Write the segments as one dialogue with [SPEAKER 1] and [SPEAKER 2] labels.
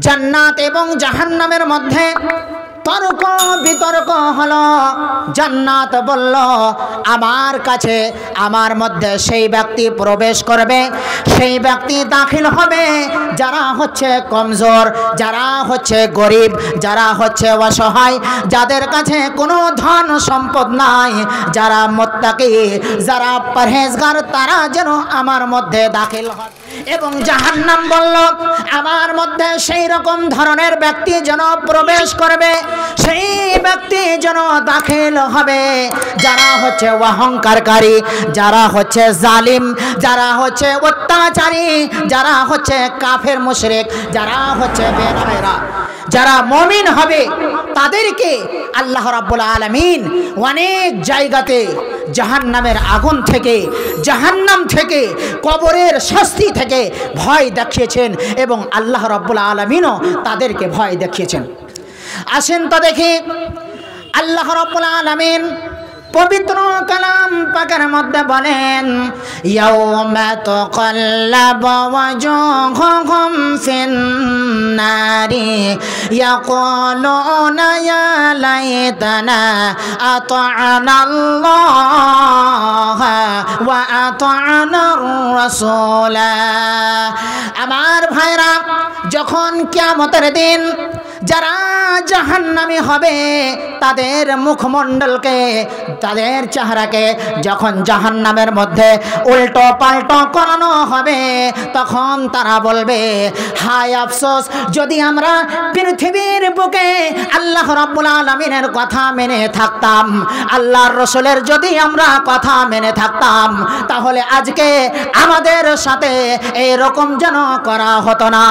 [SPEAKER 1] জান্নাত এবং জাহান্নামের মধ্যে তর্ক বিতর্ক হলো। জান্নাত বলল আমার কাছে আমার মধ্যে সেই ব্যক্তি প্রবেশ করবে, সেই ব্যক্তি দাখিল হবে যারা হচ্ছে কমজোর, যারা হচ্ছে গরিব, যারা হচ্ছে অসহায়, যাদের কাছে কোনো ধন সম্পদ নাই, যারা মুত্তাকি, যারা পরহেজগার, তারা যেন আমার মধ্যে দাখিল হয়। এবং জাহান্নাম বলল আমার মধ্যে সেই রকম ধরনের ব্যক্তি যেন প্রবেশ করবে, সেই ব্যক্তি যেন দাখিল হবে যারা হচ্ছে অহংকারকারী, যারা হচ্ছে জালিম, যারা হচ্ছে অত্যাচারী, যারা হচ্ছে কাফের মুশরিক, যারা হচ্ছে বেগায়রা। যারা মুমিন হবে তাদেরকে আল্লাহ রাব্বুল আলামিন অনেক জায়গাতে জাহান্নামের আগুন থেকে, জাহান্নাম থেকে, কবরের শাস্তি থেকে ভয় দেখিয়েছেন এবং আল্লাহ রাব্বুল আলামিনও তাদেরকে ভয় দেখিয়েছেন। আসেন তো দেখি আল্লাহ রাব্বুল আলামিন পবিত্র কালাম পাকের মধ্যে বলেন ইয়াউমা তাকাল্লাবু ওয়াজুহুহুম ফিন্নারি ইয়াকুলুনা ইয়া লাইতানা আতা'না আল্লাহ ওয়া আতা'না রাসূলা। আমার ভাইরা, যখন কিয়ামতের দিন যারা জাহান্নামী হবে তাদের মুখমণ্ডলকে, তাদের চেহারাকে যখন জাহান্নামের মধ্যে উল্টো পাল্টো করানো হবে, তখন তারা বলবে হায় আফসোস, যদি আমরা পৃথিবীর বুকে আল্লাহ রাব্বুল আলামিনের কথা মেনে থাকতাম, আল্লাহর রাসূলের যদি আমরা কথা মেনে থাকতাম, তাহলে আজকে আমাদের সাথে এরকম যেন করা হতো না।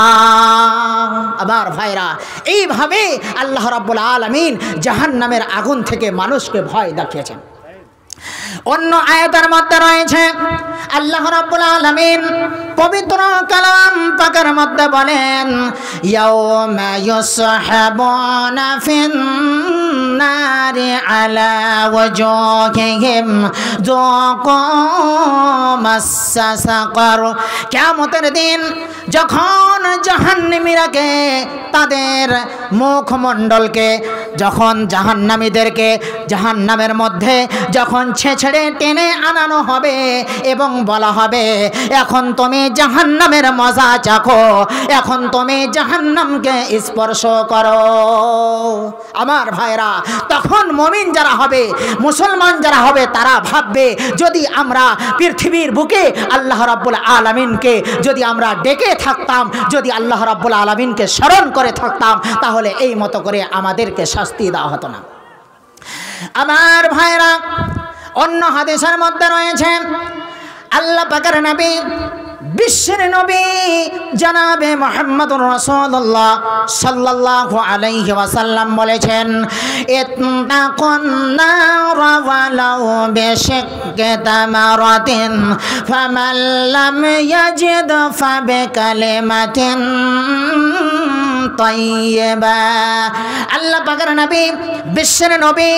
[SPEAKER 1] আমার ভাইরা, এইভাবে আল্লাহ রাব্বুল আলামিন জাহান্নামের আগুন থেকে মানুষকে ভয় দেখিয়েছেন। অন্য আয়াতের মধ্যে রয়েছে আল্লাহ রাব্বুল আলামিন পবিত্র কালাম পাকের মধ্যে বলেন ইয়াউমা ইউসহাবুনা ফিন্নারি আলা ওয়াজুহিহিম যুকু মাসসা সাকার। কিয়ামতের দিন যখন জাহান্নামীরাকে, তাদের মুখমণ্ডলকে, যখন জাহান্নামীদেরকে জাহান্নামের মধ্যে যখন ছেড়ে টেনে আনানো হবে এবং বলা হবে এখন তুমি জাহান্নামের মজা চাখো, এখন তুমি জাহান্নামকে স্পর্শ করো। আমার ভাইরা, তখন মুমিন যারা হবে, মুসলমান যারা হবে, তারা ভাববে যদি আমরা পৃথিবীর বুকে আল্লাহ রাব্বুল আলামিনকে যদি আমরা ডেকে থাকতাম, যদি আল্লাহ রাব্বুল আলামিনকে স্মরণ করে থাকতাম, তাহলে এই মতো করে আমাদেরকে শাস্তি দেওয়া হতো না। আমার ভাইরা, অন্য হাদিসের মধ্যে রয়েছে আল্লাহ পাকের নবী, বিশ্বের নবী জনাবে মুহাম্মদুর রাসূলুল্লাহ সাল্লাল্লাহু আলাইহি ওয়াসাল্লাম বলেছেন ইত্তাকুন নার ওয়ালাউ বিশিক্কি তামারাতিন ফামান লাম ইয়াজিদ ফাবিকালিমাতিন তাইয়্যিবা। আল্লাহ পাকের নবী, বিশ্বের নবী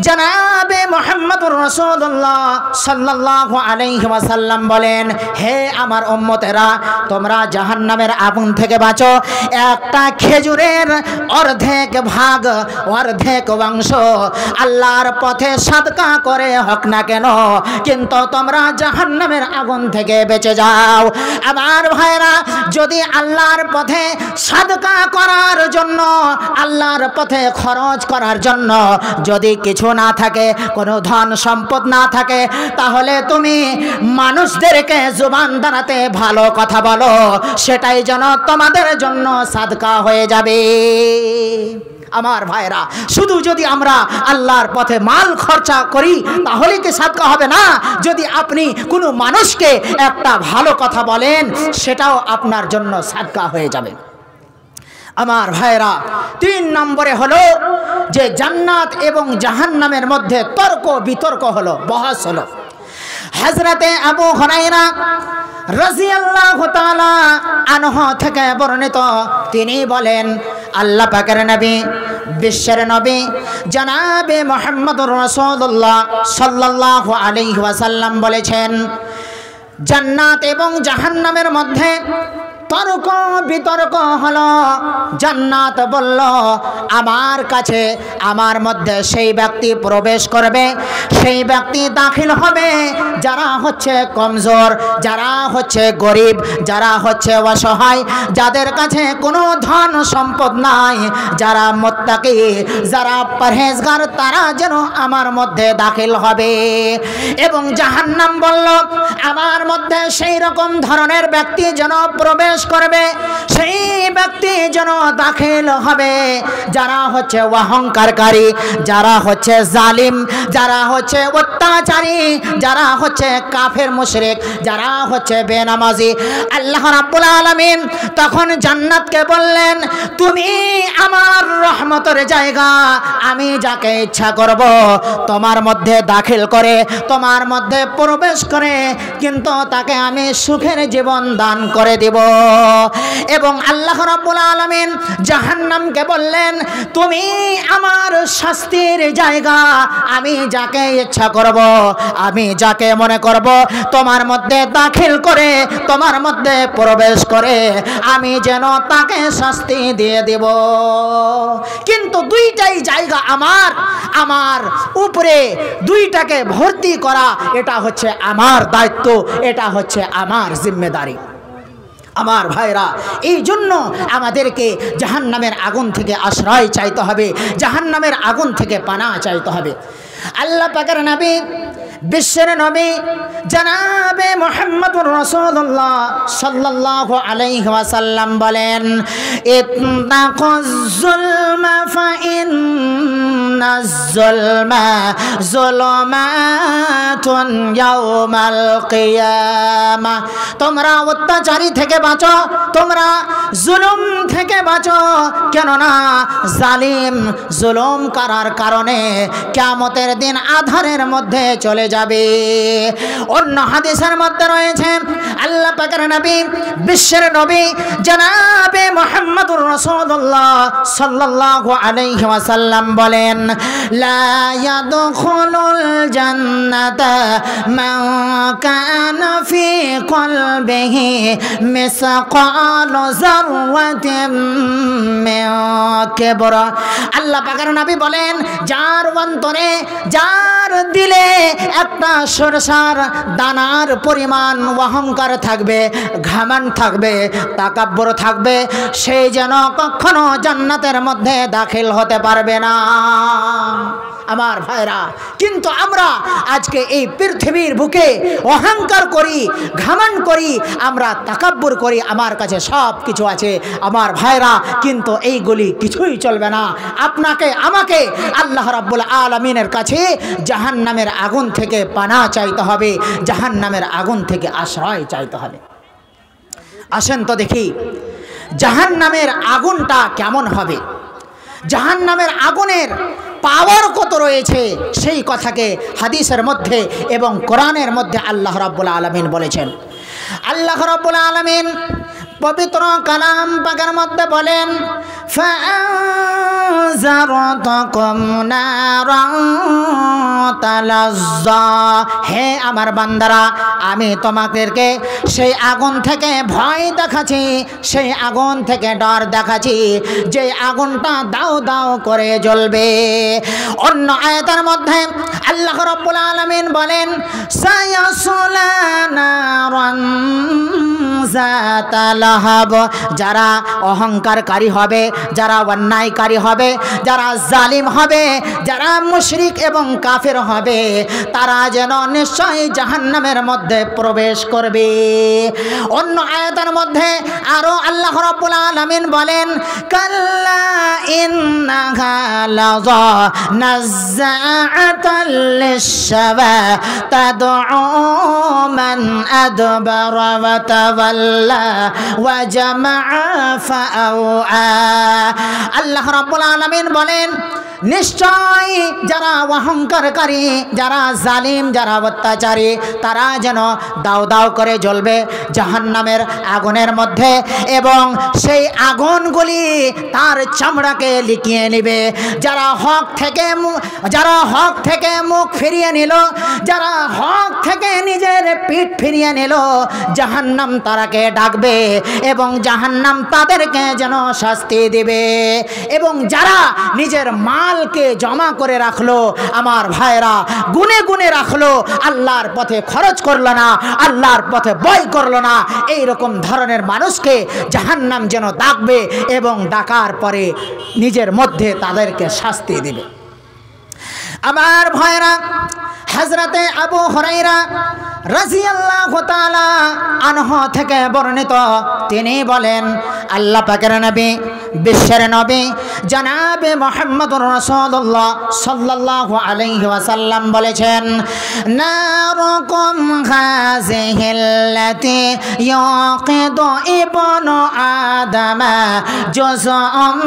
[SPEAKER 1] জনাবে মুহাম্মদুর রাসূলুল্লাহ সাল্লাল্লাহু আলাইহি ওয়াসাল্লাম বলেন, হে আমার উম্মতেরা, তোমরা জাহান্নামের আগুন থেকে বাঁচো। একটা খেজুরের অর্ধেক ভাগ, অর্ধেক অংশ আল্লাহর পথে সাদকা করে হোক না কেন, কিন্তু তোমরা জাহান্নামের আগুন থেকে বেঁচে যাও। আমার ভাইরা, যদি আল্লাহর পথে সাদকা করার জন্য, আল্লাহর পথে খরচ করার জন্য যদি কিছু না থাকে, কোনো ধন সম্পদ না থাকে, তাহলে তুমি মানুষদেরকে জুবান দাঁড়াতে ভালো কথা বলো, সেটাই যেন তোমাদের জন্য সাদকা হয়ে যাবে। আমার ভাইরা, শুধু যদি আমরা আল্লাহর পথে মাল খরচা করি তাহলে কি সাদকা হবে না? যদি আপনি কোনো মানুষকে একটা ভালো কথা বলেন, সেটাও আপনার জন্য সাদকা হয়ে যাবে। আমার ভাইরা, 3 নম্বরে হলো যে জান্নাত এবং জাহান্নামের মধ্যে তর্ক বিতর্ক হলো, বহস হলো। হযরতে আবু হুরায়রা রাদিয়াল্লাহু তাআলা আনহু থেকে বর্ণিত, তিনি বলেন আল্লাহ পাকের নবী, বিশ্বের নবী জনাবে মুহাম্মদুর রাসূলুল্লাহ সাল্লাল্লাহু আলাইহি ওয়াসাল্লাম বলেছেন জান্নাত এবং জাহান্নামের মধ্যে তর্ক বিতর্ক হলো। জান্নাত বলল আমার কাছে আমার মধ্যে সেই ব্যক্তি প্রবেশ করবে, সেই ব্যক্তি দাখিল হবে যারা হচ্ছে কমজোর, যারা হচ্ছে গরিব, যারা হচ্ছে অসহায়, যাদের কাছে কোনো ধন সম্পদ নাই, যারা মুত্তাকি, যারা পরহেজগার, তারা যেন আমার মধ্যে দাখিল হবে। এবং জাহান্নাম বলল আমার মধ্যে সেই রকম ধরনের ব্যক্তি যেন প্রবেশ করবে, সেই ব্যক্তি যেন দাখিল হবে যারা হচ্ছে অহংকারকারী, যারা হচ্ছে জালিম, যারা হচ্ছে অত্যাচারী, যারা হচ্ছে কাফের মুশরিক, যারা হচ্ছে বেনামাজি। আল্লাহ রাব্বুল আলামিন তখন জান্নাতকে বললেন তুমি আমার রহমতের জায়গা, আমি যাকে ইচ্ছা করব তোমার মধ্যে দাখিল করে, তোমার মধ্যে প্রবেশ করে, কিন্তু তাকে আমি সুখের জীবন দান করে দেব। এবং আল্লাহ রাব্বুল আলামিন জাহান্নামকে বললেন তুমি আমার শাস্তির জায়গা, আমি যাকে ইচ্ছা করব, আমি যাকে মনে করব তোমার মধ্যে দাখিল করে, তোমার মধ্যে প্রবেশ করে আমি যেন তাকে শাস্তি দিয়ে দেব। কিন্তু দুইটাই জায়গা আমার, আমার উপরে দুইটাকে ভর্তি করা এটা হচ্ছে আমার দায়িত্ব, এটা হচ্ছে আমার জিম্মেদারি। আমার ভাইরা, এই জন্য আমাদেরকে জাহান্নামের আগুন থেকে আশ্রয় চাইতে হবে, জাহান্নামের আগুন থেকে পানা চাইতে হবে। আল্লাহ পাকের নবী, বিশ্বের নবী জনাবে মুহাম্মদুর রাসূলুল্লাহ সাল্লাল্লাহু আলাইহি ওয়াসাল্লাম বলেন ইত্তাকুজ যুলমা ফাইন্নাজ যুলমা যুলমাতুন ইয়াউমাল কিয়ামা। তোমরা অত্যাচারী থেকে বাঁচো, তোমরা জুলুম থেকে বাঁচো, কেননা জালিম জুলুম করার কারণে কিয়ামতের দিন আধারের মধ্যে চলে যাবে। অন্য হাদিসের মধ্যে রয়েছে আল্লাহ পাকের নবী, বিশ্বের নবী জনাবে মুহাম্মদুর রাসূলুল্লাহ সাল্লাল্লাহু আলাইহি ওয়াসাল্লাম বলেন লা ইয়াদখুলুল জান্নাতা মান কানা ফি কলবিহি মিসকালু যাররাতিন মিন কিবর। আল্লাহ পাকের নবী বলেন যার অন্তরে, যার দিলে একটা সরষার দানার পরিমাণ অহংকার থাকবে, ঘামান থাকবে, তাকাব্বর থাকবে, সে যেন কখনো জান্নাতের মধ্যে দাখিল হতে পারবে না। আমার ভাইরা, কিন্তু আমরা আজকে এই পৃথিবীর বুকে অহংকার করি, ঘামান করি, আমরা তাকাব্বুর করি, আমার কাছে সব কিছু আছে। আমার ভাইরা, কিন্তু এইগুলি কিছুই চলবে না। আপনাকে আমাকে আল্লাহ রাব্বুল আলামিনের কাছে জাহান্নামের আগুন থেকে পানা চাইতে হবে, জাহান্নামের আগুন থেকে আশ্রয় চাইতে হবে। আসেন তো দেখি জাহান্নামের আগুনটা কেমন হবে, জাহান্নামের আগুনের পাওয়ার কত রয়েছে, সেই কথাকে হাদিসের মধ্যে এবং কোরআনের মধ্যে আল্লাহ রাব্বুল আলামিন বলেছেন। আল্লাহ রাব্বুল আলামিন পবিত্র কালাম পাকের মধ্যে বলেন ফাআযারতুকুম নারান তালাজ্জা। হে আমার বান্দারা, আমি তোমাদেরকে সেই আগুন থেকে ভয় দেখাচ্ছি, সেই আগুন থেকে ডর দেখাচ্ছি, যে আগুনটা দাও দাও করে জ্বলবে। অন্য আয়াতের মধ্যে আল্লাহ রাব্বুল আলামিন বলেন সায়াসলা নারান যাতা লাহাব। যারা অহংকারকারী হবে, যারা অন্যায়কারী হবে, যারা জালিম হবে, যারা মুশরিক এবং কাফের হবে, তারা যেন নিশ্চয়ই জাহান্নামের মধ্যে প্রবেশ করবে। অন্য আয়াতের মধ্যে আরো আল্লাহ রাব্বুল আলামিন বলেন কাল্লা ইন্নাহা লাযা নাযাআতাল লিশশাওয়া তাদউ মান আদবারা ওয়া তাওয়াল্লা ওয়া জামাআ ফাআওয়া। আল্লাহ রাব্বুল আলামিন বলেন নিশ্চয় যারা অহংকারকারী, যারা জালিম, যারা অত্যাচারী, তারা যেন দাও দাও করে জ্বলবে জাহান্নামের আগুনের মধ্যে, এবং সেই আগুনগুলি তার চামড়াকে লিখিয়ে নেবে। যারা হক থেকে মুখ ফিরিয়ে নিল, যারা হক থেকে নিজের পিঠ ফিরিয়ে নিল, জাহান্নাম তারাকে ডাকবে এবং জাহান্নাম তাদেরকে যেন শাস্তি দিবে। এবং যারা নিজের মালকে জমা করে রাখলো, আমার ভাইরা গুনে গুনে রাখলো, আল্লাহর পথে খরচ করলো না, আল্লাহর পথে ব্যয় করলো না, এই রকম ধরনের মানুষকে জাহান্নাম যেন ডাকবে এবং ডাকার পরে নিজের মধ্যে তাদেরকে শাস্তি দিবে। আমার ভাইরা, হযরতে আবু হুরায়রা রাদিয়াল্লাহু তাআলা আনহু থেকে বর্ণিত, তিনি বলেন আল্লাহ পাকের নবী, বিশ্বের নবী জনাবে মুহাম্মদুর রাসূলুল্লাহ সাল্লাল্লাহু আলাইহি ওয়াসাল্লাম বলেছেন, নারুকুম হাযিহিল্লাতী ইয়াকিদু ইবনু আদামা জুজআম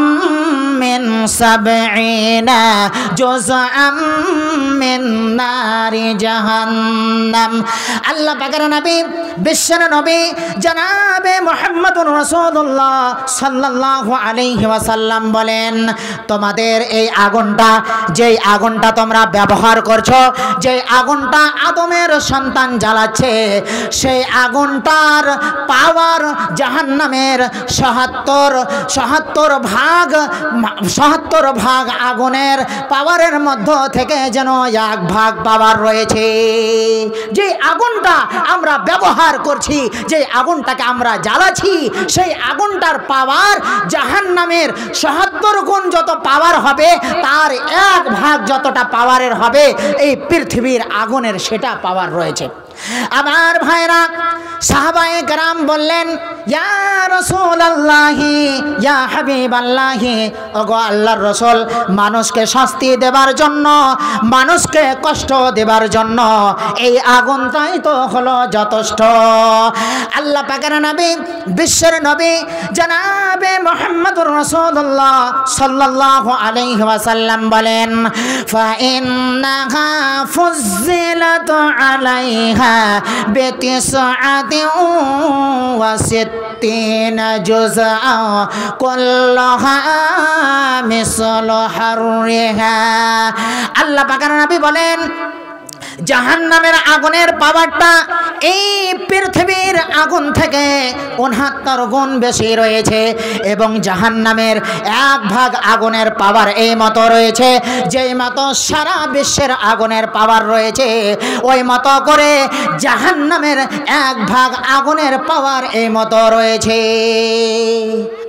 [SPEAKER 1] মিন সাবঈনা জুজআম মিন নারি জাহান্নাম। আল্লাহ পাকের নবী, বিশ্বের নবী জনাবে মুহাম্মদুর রাসূলুল্লাহ সাল্লাল্লাহু আলাইহি ওয়াসাল্লাম বলেন, তোমাদের এই আগুনটা, যেই আগুনটা তোমরা ব্যবহার করছো, যেই আগুনটা আদমের সন্তান জ্বালাচ্ছে, সেই আগুনটার পাওয়ার জাহান্নামের ৭৭ ভাগ আগুনের পাওয়ারের মধ্য থেকে যেন ১ ভাগ পাওয়ার রয়েছে। যে আগুনটা আমরা ব্যবহার করছি, যে আগুনটাকে আমরা জ্বালাচ্ছি, সেই আগুনটার পাওয়ার জাহান্নামের ৭৭ গুণ যত পাওয়ার হবে, তার ১ ভাগ যতটা পাওয়ারের হবে এই পৃথিবীর আগুনের সেটা পাওয়ার রয়েছে। আমার ভাইরা, সাহাবায়ে কেরাম বললেন, ইয়া রাসূলুল্লাহি, ইয়া হাবিবাল্লাহি, ওগো আল্লাহর রাসূল, মানুষকে শাস্তি দেবার জন্য, মানুষকে কষ্ট দেবার জন্য এই আগুনটাই তো হলো যথেষ্ট। আল্লাহ পাকের নবী, বিশ্বের নবী জনাবে মুহাম্মদুর রাসূলুল্লাহ সাল্লাল্লাহু আলাইহি ওয়াসাল্লাম বলেন, ফা ইন্নাহা ফুজ্জিলাত আলাইহা বিতিসআতিন ওয়া সিত্তিনা জুজআ কুল্লুহা মিসলু হাররিহা। আল্লাহ পাকের নবী বলেন, জাহান্নামের আগুনের পাওয়ারটা এই পৃথিবীর আগুন থেকে ৬৯ গুণ বেশি রয়েছে, এবং জাহান্নামের ১ ভাগ আগুনের পাওয়ার এই মতো রয়েছে, যেই মতো সারা বিশ্বের আগুনের পাওয়ার রয়েছে, ওই মতো করে জাহান্নামের ১ ভাগ আগুনের পাওয়ার এই মতো রয়েছে।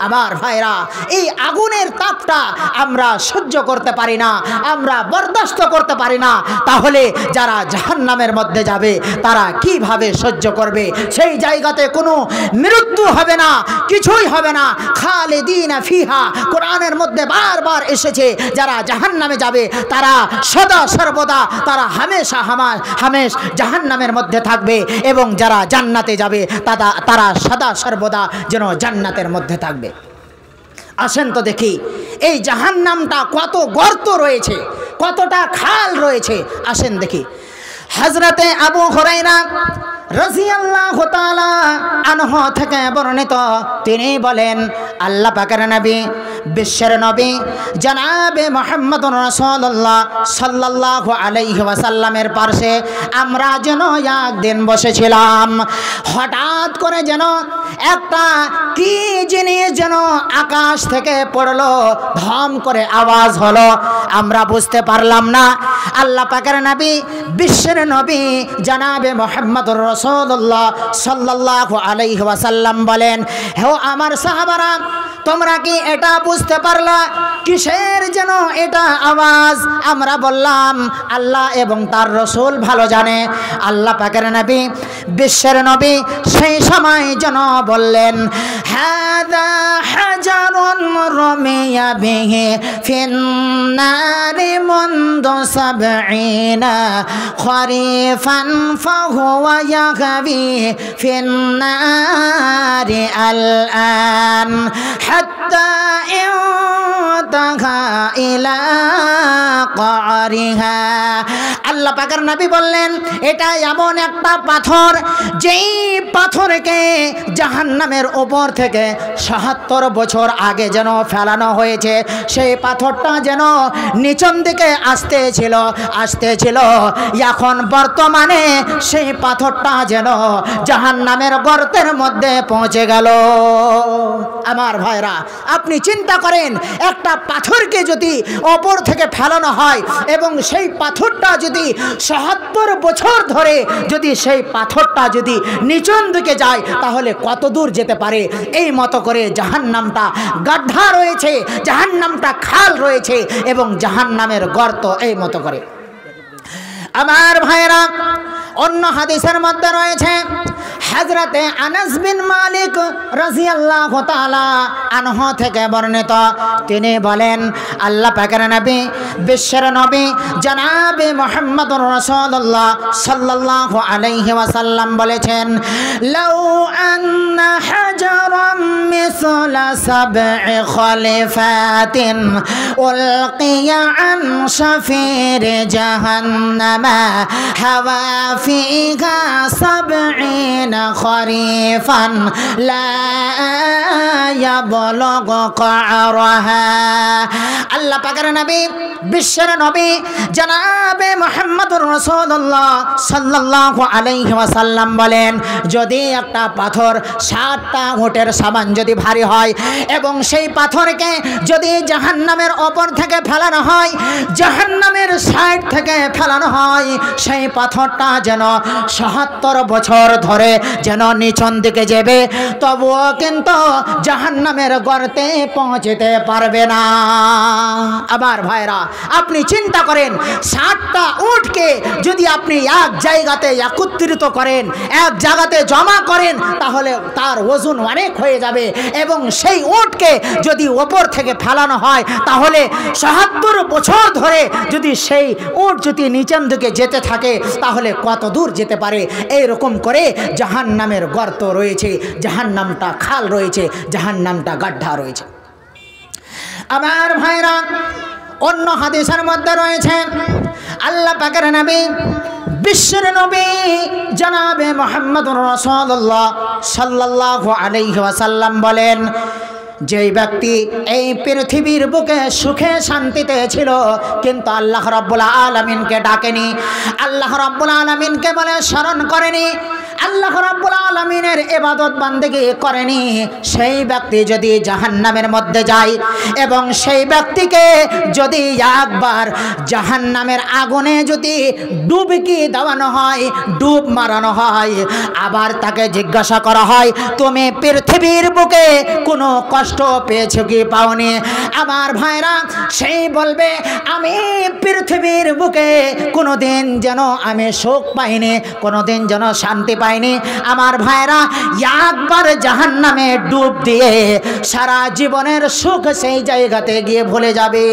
[SPEAKER 1] আমার ভাইরা, এই আগুনের তাপটা আমরা সহ্য করতে পারি না, আমরা বরদাস্ত করতে পারি না, তাহলে যারা জাহান্নামের মধ্যে যাবে তারা কিভাবে সহ্য করবে? সেই জায়গাতে কোনো মৃত্যু হবে না, কিছুই হবে না, খালিদিনা ফিহা। কোরআনের মধ্যে বারবার এসেছে, যারা জাহান্নামে যাবে তারা সদা সর্বদা, তারা হামেশা হামেশ জাহান্নামের মধ্যে থাকবে, এবং যারা জান্নাতে যাবে তারা সদা সর্বদা যেন জান্নাতের মধ্যে থাকবে। আসেন তো দেখি এই জাহান্নামটা কত গর্ত রয়েছে, কতটা খাল রয়েছে, আসেন দেখি। হযরতে আবু হুরায়রা রাদিয়াল্লাহু তাআলা আনহু থেকে বর্ণিত, তিনি বলেন, আল্লাহ পাকের নবী, বিশ্বের নবী জনাবে মুহাম্মদুর রাসূলুল্লাহ সাল্লাল্লাহু আলাইহি ওয়াসাল্লামের পাশে আমরা যেন একদিন বসেছিলাম। হঠাৎ করে যেন একটা কি জিনিস যেন আকাশ থেকে পড়লো, ধম করে আওয়াজ হলো, আমরা বুঝতে পারলাম না। আল্লাহ পাকের নবী, বিশ্বের নবী জনাবে মুহাম্মদুর রাসূলুল্লাহ সাল্লাল্লাহু আলাইহি ওয়াসাল্লাম বলেন, হে আমার সাহাবারা, তোমরা কি এটা বুঝতে পারলা কিসের যেন এটা আওয়াজ? আমরা বললাম, আল্লাহ এবং তার রাসূল ভালো জানে। আল্লাহ পাকের নবী, বিশ্বের নবী সেই সময় যেন বললেন, হাযা হাজারুন রুমিয়া বিহি ফিন্নারি মুনদু সাবঈনা খরিফান ফাহুয়া ইয়াগবি ফিন্নারি আলআন হাত্তা ইনতাহা ইলা قعرها আল্লাহ পাকের নবী বললেন এটা এমন একটা পাথর যেই পাথরকে জাহান্নামের উপর থেকে ৭৭ বছর আগে যেন ফেলানো হয়েছে সেই পাথরটা যেন নিচন দিকে আসতেছিল এখন বর্তমানে সেই পাথরটা যেন জাহান্নামের গর্তের মধ্যে পৌঁছে গেল। আমার ভাইরা আপনি চিন্তা করেন একটা পাথরকে যদি ওপর থেকে ফেলানো হয় এবং সেই পাথরটা যদি ৭৭ বছর ধরে যদি সেই পাথরটা যদি নিচন দিকে যায় তাহলে কত দূর যেতে পারে। এই মতো করে জাহান্নামটা গাড্ডা রয়েছে, জাহান্নামটা খাল রয়েছে এবং জাহান্নামের গর্ত এই মতো করে। আমার ভাইরা অন্য হাদিসের মধ্যে রয়েছে হযরতে আনাস বিন মালিক রাদিয়াল্লাহু তাআলা আনহু থেকে বর্ণিত তিনি বলেন আল্লাহ পাকের নবী বিশ্বের নবী জনাবে মুহাম্মদুর রাসূলুল্লাহ সাল্লাল্লাহু আলাইহি ওয়াসাল্লাম বলেছেন লাউ আন্না হাজারাম মিসলা সাব'i খলিফাতিন উলকিয়া আন শাফির জাহান্নামা হাওয়া فيها 70 خريفا لا يبلغ قعرها আল্লাহ পাকের নবী বিশ্বের নবী জনাবে মুহাম্মদুর রাসূলুল্লাহ সাল্লাল্লাহু আলাইহি ওয়াসাল্লাম বলেন যদি একটা পাথর 60টা উটের সমান যদি ভারী হয় এবং সেই পাথরকে যদি জাহান্নামের উপর থেকে ফেলানো হয়, জাহান্নামের সাইড থেকে ফেলানো হয়, সেই পাথরটা যেন ৭৭ বছর ধরে যেন নিচন দিকে যাবে তবুও কিন্তু জাহান্নামের গর্তে পৌঁছতে পারবে না। আবার ভাইরা আপনি চিন্তা করেন 60টা উটকে যদি আপনি এক জায়গাতে একত্রিত করেন, এক জায়গাতে জমা করেন তাহলে তার ওজন অনেক হয়ে যাবে এবং সেই উটকে যদি ওপর থেকে ফেলানো হয় তাহলে ৭৭ বছর ধরে যদি সেই উট যদি নিচের দিকে যেতে থাকে তাহলে কত দূর যেতে পারে। এইরকম করে জাহান্নামের গর্ত রয়েছে, জাহান্নামটা খাল রয়েছে, জাহান্নামটা গাড্ডা রয়েছে। আমার ভাইরা অন্য হাদিসের মধ্যে রয়েছে আল্লাহ পাকের নবী বিশ্বের নবী জনাবে মুহাম্মদুর রাসূলুল্লাহ সাল্লাল্লাহু আলাইহি ওয়াসাল্লাম বলেন যেই ব্যক্তি এই পৃথিবীর বুকে সুখে শান্তিতে ছিল কিন্তু আল্লাহ রাব্বুল আলামিনকে ডাকেনি, আল্লাহ রাব্বুল আলামিনকে বলে স্মরণ করেনি, আল্লাহ রাব্বুল আলামিনের ইবাদত বান্দেগি করেনি, সেই ব্যক্তি যদি জাহান্নামের মধ্যে যায় এবং সেই ব্যক্তিকে যদি একবার জাহান্নামের আগুনে যদি ডুবকি দেওয়ানো হয়, ডুব মারানো হয়, আবার তাকে জিজ্ঞাসা করা হয় তুমি পৃথিবীর বুকে কোনো কষ্ট পেয়েছো কি পাওনি? আমার ভাইরা সেই বলবে আমি পৃথিবীর বুকে কোনোদিন যেন আমি সুখ পাইনি, কোনোদিন যেন শান্তি পাইনি। আমার ভাইরা একবার জাহান্নামে ডুব দিয়ে সারা জীবনের সুখ সেই জায়গাতে গিয়ে ভুলে যাবে।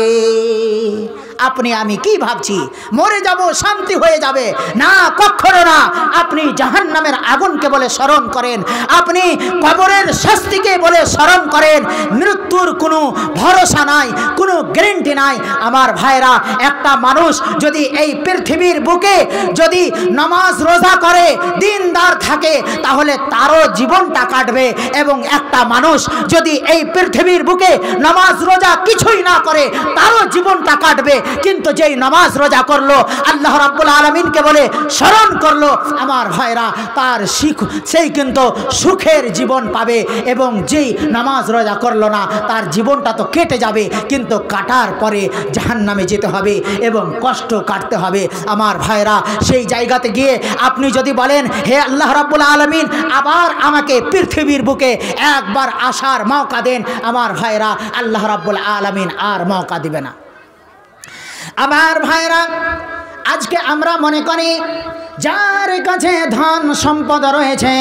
[SPEAKER 1] আপনি আমি কি ভাবছি মরে যাব শান্তি হয়ে যাবে? না, কখনো না। আপনি জাহান্নামের আগুনকে বলে স্মরণ করেন, আপনি কবরের শাস্তিকে বলে স্মরণ করেন। মৃত্যুর কোনো ভরসা নাই, কোনো গ্যারান্টি নাই। আমার ভাইরা একটা মানুষ যদি এই পৃথিবীর বুকে যদি নামাজ রোজা করে দিনদার থাকে তাহলে তারও জীবনটা কাটবে এবং একটা মানুষ যদি এই পৃথিবীর বুকে নামাজ রোজা কিছুই না করে তারও জীবনটা কাটবে। কিন্তু যেই নামাজ রোজা করলো আল্লাহ রাব্বুল আলামিনকে বলে স্মরণ করলো আমার ভাইরা তার সেই কিন্তু সুখের জীবন পাবে এবং যেই নামাজ রোজা করলো না তার জীবনটা তো কেটে যাবে কিন্তু কাটার পরে জাহান্নামে যেতে হবে এবং কষ্ট কাটতে হবে। আমার ভাইরা সেই জায়গাতে গিয়ে আপনি যদি বলেন হে আল্লাহ রাব্বুল আলামিন আবার আমাকে পৃথিবীর বুকে একবার আসার মওকা দেন, আমার ভাইরা আল্লাহ রাব্বুল আলামিন আর মওকা দিবে না। আমার ভাইরা আজকে আমরা মনে করি যার কাছে ধন সম্পদ রয়েছে,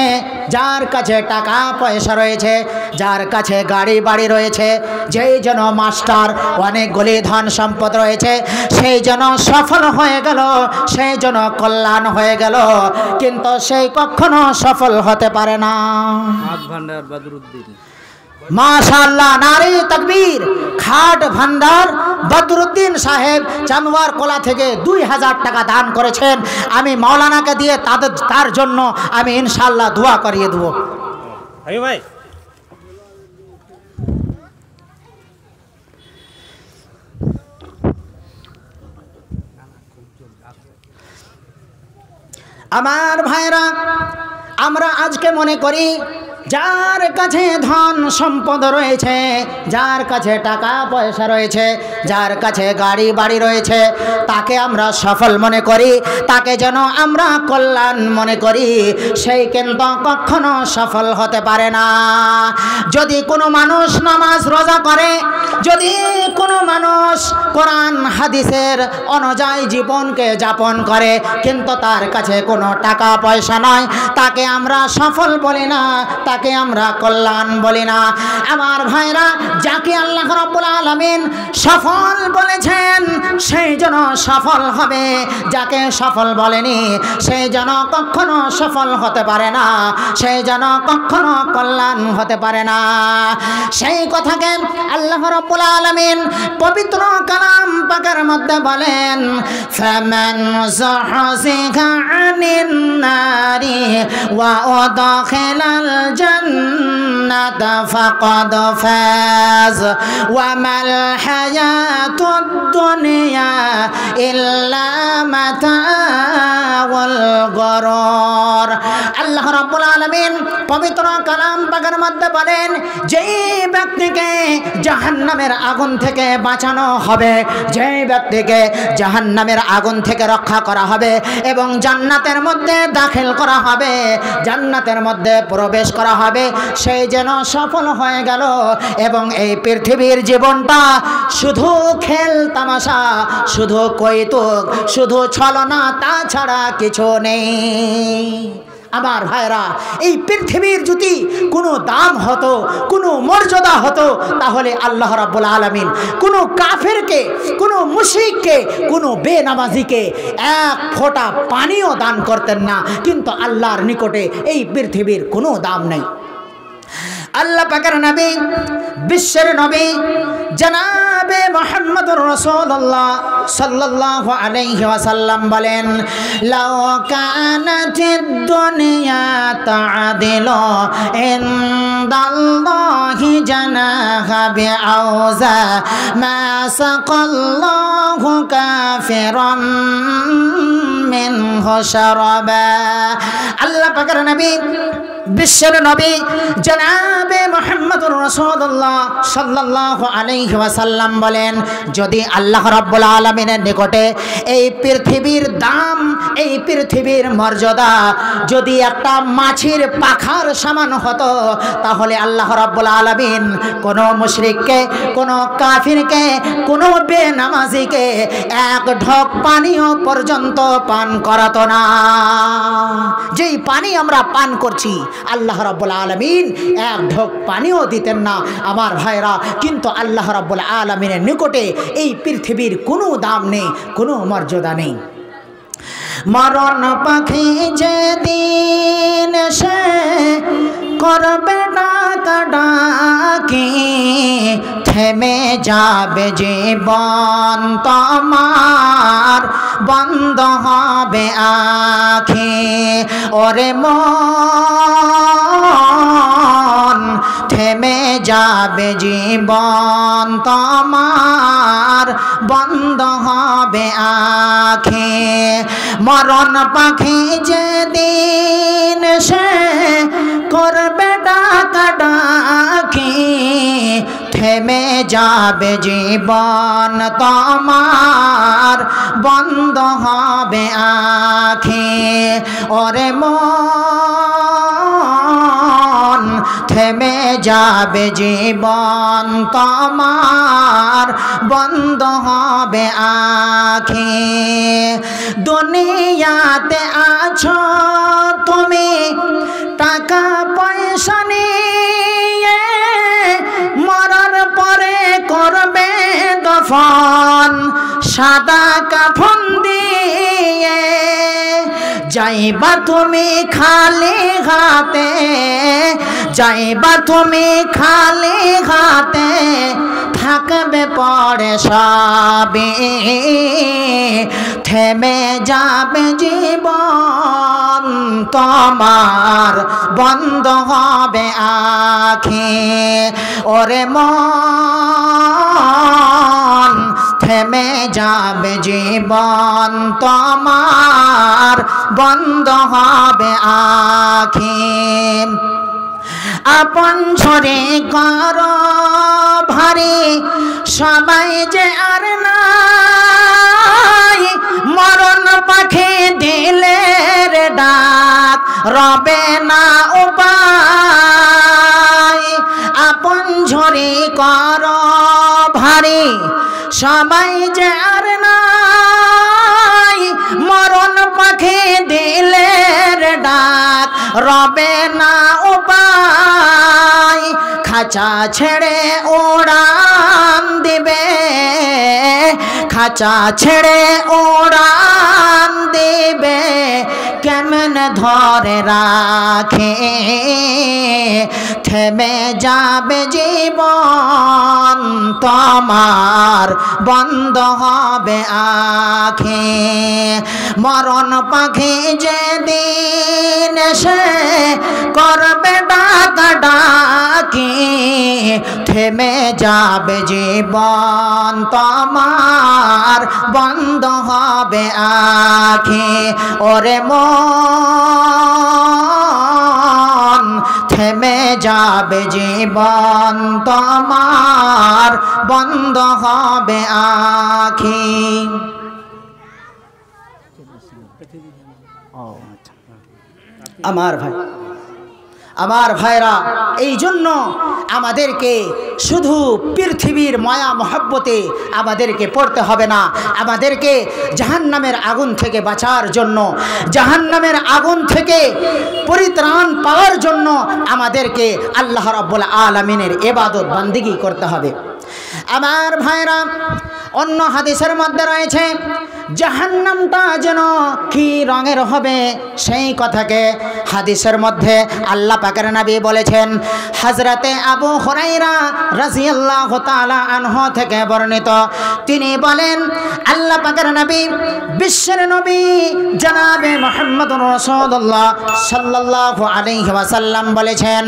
[SPEAKER 1] যার কাছে টাকা পয়সা রয়েছে, যার কাছে গাড়ি বাড়ি রয়েছে, যেই যেন মাস্টার অনেকগুলি ধন সম্পদ রয়েছে সেই যেন সফল হয়ে গেল, সেই যেন কল্যাণ হয়ে গেল, কিন্তু সেই কখনো সফল হতে পারে না। মাশাআল্লাহ, নারে তাকবীর। হাট ভান্ডার বদরুদ্দিন সাহেব চান্দুয়ার কোলা থেকে 2000 টাকা দান করেছেন। আমি মাওলানাকে দিয়ে তার জন্য আমি ইনশাআল্লাহ দোয়া করিয়ে দেবো।
[SPEAKER 2] ভাই
[SPEAKER 1] আমার ভাইরা, আমরা আজকে মনে করি যার কাছে ধন সম্পদ রয়েছে, যার কাছে টাকা পয়সা রয়েছে, যার কাছে গাড়ি বাড়ি রয়েছে, তাকে আমরা সফল মনে করি, তাকে যেন আমরা কল্যাণ মনে করি। সেই কিন্তু কখনো সফল হতে পারে না। যদি কোনো মানুষ নামাজ রোজা করে, যদি কোনো মানুষ কোরআন হাদিসের অনুযায়ী জীবনকে যাপন করে, কিন্তু তার কাছে কোনো টাকা পয়সা নয়, তাকে আমরা সফল বলি না, তাকে আমরা কল্যাণ বলি না। আমার ভাইরা, যাকে আল্লাহ রাব্বুল আলামিন সফল বলেছেন সেই যেন সফল হবে, যাকে সফল বলেনি সেই যেন কখনো সফল হতে পারে না, সেই যেন কখনো কল্যাণ হতে পারে না। সেই কথাকে আল্লাহ রাব্বুল আলামিন পবিত্র কালাম পাকের মধ্যে বলেন, ফামান যুহজিহা আনিন নারি ওয়া উদখিলাল জান্নাতা ফাকাদ ফাজ ওয়া মাল হায়াতুদ দুনিয়া ইল্লা মাতাউল গুরুর। আল্লাহ রাব্বুল আলামিন পবিত্র কালাম পাকের মধ্যে বলেন, যেই ব্যক্তিকে জাহান্নামের আগুন থেকে বাঁচানো হবে, যেই ব্যক্তিকে জাহান্নামের আগুন থেকে রক্ষা করা হবে এবং জান্নাতের মধ্যে দাখিল করা হবে, জান্নাতের মধ্যে প্রবেশ করা হবে, সেই যেন সফল হয়ে গেল। এবং এই পৃথিবীর জীবনটা শুধু খেল তামাশা, শুধু কৌতুক, শুধু ছলনা, তাছাড়া কিছু নেই। আমার ভাইরা, এই পৃথিবীর যদি কোনো দাম হতো, কোনো মর্যাদা হতো, তাহলে আল্লাহ রাব্বুল আলামিন কোনো কাফেরকে, কোনো মুশরিককে, কোনো বেনামাজিকে এক ফোঁটা পানিও দান করতেন না। কিন্তু আল্লাহর নিকটে এই পৃথিবীর কোনো দাম নেই। আল্লাহ পাকের নবী, বিশ্বের নবী জনাবে মুহাম্মদুর রাসূলুল্লাহ সাল্লাল্লাহু আলাইহি ওয়াসাল্লাম বলেন, লাউ কানাতিদ দুনিয়া তা'দিলু ইনদাল্লাহি জানাহা বিআউযা মা সাকাল্লাহু কাফিরাম মিনহু শারাবা। আল্লাহ পাকের নবী, বিশ্বের নবী জনাবে মুহাম্মদুর রাসূলুল্লাহ সাল্লাল্লাহু আলাইহি ওয়াসাল্লাম বলেন, যদি আল্লাহ রাব্বুল আলামিনের নিকটে এই পৃথিবীর দাম, এই পৃথিবীর মর্যাদা যদি একটা মাছির পাখার সমান হতো, তাহলে আল্লাহ রাব্বুল আলামিন কোনো মুশরিককে, কোনো কাফিরকে, কোনো বেনামাজিকে এক ঢোক পানিও পর্যন্ত পান করাতো না। যেই পানি আমরা পান করছি, আল্লাহ রাব্বুল আলামিন এক ঢোক পানিও দিতেন না। আমার ভাইরা, কিন্তু আল্লাহ রাব্বুল আলামিনের নিকটে এই পৃথিবীর কোনো দাম নেই, কোনো মর্যাদা নেই। মরণ পাখি যেদিন সে করবে ডাকাডাকি, থেমে যাবে জীবন তোমার, বন্ধ হবে আখি। ওরে মন, থেমে যাবে জীবন তোমার, বন্ধ হবে আখি। মরণ পাখি যেদিন সে করবে ডাকাডাকি, থেমে যাবে জীবন তোমার, বন্ধ হবে আখি। ওরে মন, থেমে যাবে জীবন তোমার, বন্ধ হবে আখি। দুনিয়াতে আছো তুমি টাকা পয়সা নিয়ে, মরার পরে করবে দফন সাদা কাফন দিয়ে। যাইবা তুমি খালি হাতে, যাইবা তুমি খালি হাতে, থাকবে পরে সবে, থেমে যাবে জীবন তোমার, বন্ধ হবে আঁখি। ওরে মন থেমে যাবে জীবন তোমার, বন্ধ হবে আঁখি। আপন ঝরে কর ভারী সবাই যে আর নাই, মরণ পাখি দিলের ডাক রবে না উপায়। আপন ঝরে কর ভারী সবাই যে আর নাই, মরণ পাখি দিলের ডাক রবে না উপায়। খাঁচা ছেড়ে উড়ান দিবে, খাঁচা ছেড়ে উড়ান দিবে, কেমন ধরে রাখে। থেমে যাবে জীবন তোমার, বন্ধ হবে আঁখি। মরণ পাখি যেদিন এসে করবে ডাকা ডাকি, থেমে যাবে জীবন তোমার, বন্ধ হবে আঁখি। ওরে মন থেমে যাবে জীবন তোমার, বন্ধ হবে আঁখি। আমার ভাই, আমার ভাইরা, এই জন্য আমাদেরকে শুধু পৃথিবীর মায়া মহব্বতে আমাদেরকে পড়তে হবে না, আমাদেরকে জাহান্নামের আগুন থেকে বাঁচার জন্য, জাহান্নামের আগুন থেকে পরিত্রাণ পাওয়ার জন্য আমাদেরকে আল্লাহ রাব্বুল আলামিনের ইবাদত বান্দিগি করতে হবে। আমার ভাইরা, অন্য হাদিসের মধ্যে রয়েছে জাহান্নামটা যেন কি রঙের হবে সেই কথাকে হাদিসের মধ্যে আল্লাহ পাকের নবী বলেছেন। হযরতে আবু হুরায়রা রাদিয়াল্লাহু তাআলা আনহু থেকে বর্ণিত, তিনি বলেন আল্লাহ পাকের নবী বিশ্বের নবী জনাবে মুহাম্মদুর রাসূলুল্লাহ সাল্লাল্লাহু আলাইহি ওয়াসাল্লাম বলেছেন,